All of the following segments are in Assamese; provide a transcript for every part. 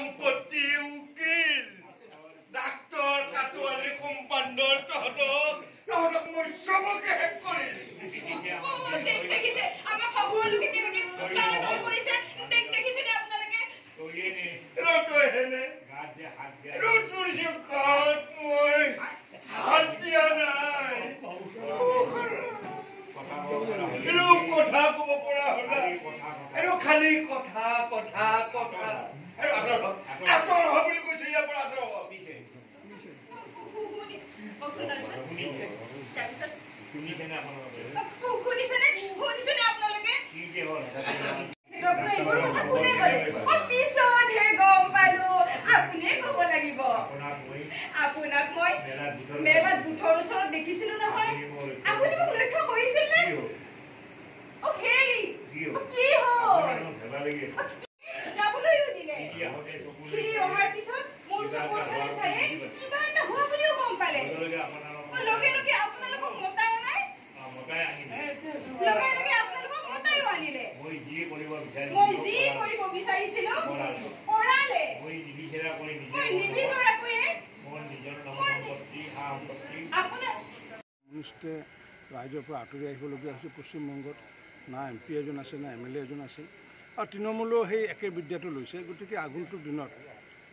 সম্পত্তি উকিল ডাক্তৰ কাটোৱালী কোম্পাণ্ডৰ তহঁতক মই চবকে শেষ কৰিম দেখিছে আমাৰ সকলোকে কেনেকে তল কৰিছে দেখিছে নে আপোনালোকে ৰতৈ হেনে ৰুতুৰ জোখত মই হাত দিয়া নাই কথা কব পৰা হলা আৰু খালি কথা কথা কথা আৰু আঁতৰ হ বুলি কৈছে ইয়াৰ পৰা আঁতৰ হ আপোনাক মই মেলাত বুথৰ ওচৰত দেখিছিলো নহয় আপুনি মোক লক্ষ্য কৰিছিল নে হেৰি কি হ'ল যাবলৈও দিলে খিৰি অহাৰ পিছত মোৰ চকুৰ ফালে চায়ে কিবা এটা হোৱা বুলিও গম পালে লগে লগে আপোনালোকক মতাই নাই লগে লগে আপোনালোকক মতাইও আনিলে মই যি কৰিব বিচাৰিছিলো কৰালে মই নিবিচৰাকৈয়ে কমিউনিষ্টে ৰাইজৰ পৰা আঁতৰি আহিবলগীয়া হৈছে পশ্চিমবংগত না MP এজন আছে না MLA এজন আছে আৰু তৃণমূলেও সেই একে বিদ্যাটো লৈছে গতিকে আগন্তুক দিনত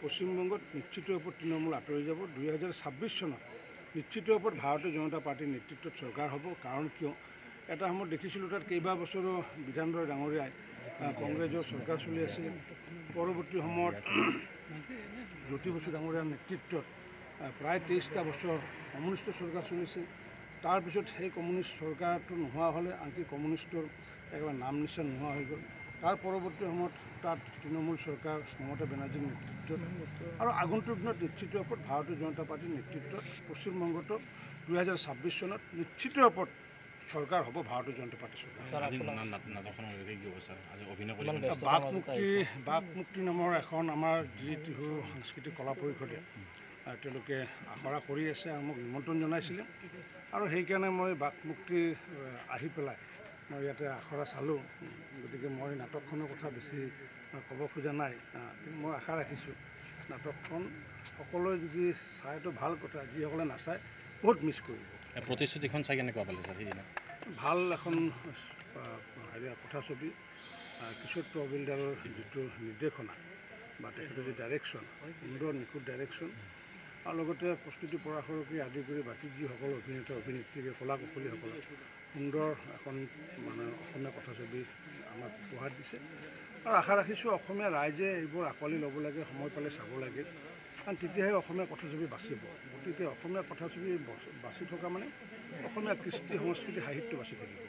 পশ্চিমবংগত নিশ্চিত ৰূপত তৃণমূল আঁতৰি যাব 2026 চনত নিশ্চিত ৰূপত ভাৰতীয় জনতা পাৰ্টীৰ নেতৃত্বত চৰকাৰ হ'ব কাৰণ কিয় এটা সময়ত দেখিছিলোঁ তাত কেইবা বছৰো বিধানদৰ ডাঙৰীয়াই কংগ্ৰেছৰ চৰকাৰ চলি আছিল পৰৱৰ্তী সময়ত জ্যোতি বসু ডাঙৰীয়াৰ নেতৃত্বত প্ৰায় 23টা বছৰ কমিউনিষ্ট চৰকাৰ চলিছে তাৰপিছত সেই কমিউনিষ্ট চৰকাৰটো নোহোৱা হ'লে আনকি কমিউনিষ্টৰ একেবাৰে নাম নিচান নোহোৱা হৈ গ'ল তাৰ পৰৱৰ্তী সময়ত তাত তৃণমূল চৰকাৰ মমতা বেনাৰ্জীৰ নেতৃত্বত আৰু আগন্তুক দিনত নিশ্চিত ৰূপত ভাৰতীয় জনতা পাৰ্টীৰ নেতৃত্বত পশ্চিমবংগতো 2026 চনত নিশ্চিত ৰূপত চৰকাৰ হ'ব ভাৰতীয় জনতা পাৰ্টীৰ চৰকাৰ বাক মুক্তি নামৰ এখন আমাৰ যি টিহু সাংস্কৃতিক কলা পৰিষদে তেওঁলোকে আখৰা কৰি আছে আৰু মোক নিমন্ত্ৰণ জনাইছিলে আৰু সেইকাৰণে মই বাক মুক্তি আহি পেলাই মই ইয়াতে আখৰা চালোঁ গতিকে মই নাটকখনৰ কথা বেছি ক'ব খোজা নাই কিন্তু মই আশা ৰাখিছোঁ নাটকখন সকলোৱে যদি চাইতো ভাল কথা যিসকলে নাচায় বহুত মিছ কৰিব প্ৰতিশ্ৰুতিখন চাই কেনেকুৱা পালে ছাৰ সেইদিনা ভাল এখন কথাছবি কিশোৰ প্ৰবীলদাৰৰ যিটো নিৰ্দেশনা বা তেখেতৰ যি ডাইৰেকশ্যন সুন্দৰ নিখুঁত ডাইৰেকশ্যন আৰু লগতে প্ৰস্তুতি পৰাশৰকে আদি কৰি বাকী যিসকল অভিনেতা অভিনেত্ৰীকে কলা কুশলীসকলে সুন্দৰ এখন মানে অসমীয়া কথাছবি আমাক উপহাৰ দিছে আৰু আশা ৰাখিছোঁ অসমীয়া ৰাইজে এইবোৰ আঁকোৱালি ল'ব লাগে সময় পালে চাব লাগে কাৰণ তেতিয়াহে অসমীয়া কথাছবি বাচিব গতিকে অসমীয়া কথাছবি বাচি থকা মানে অসমীয়া কৃষ্টি সংস্কৃতি সাহিত্য বাচি থাকিব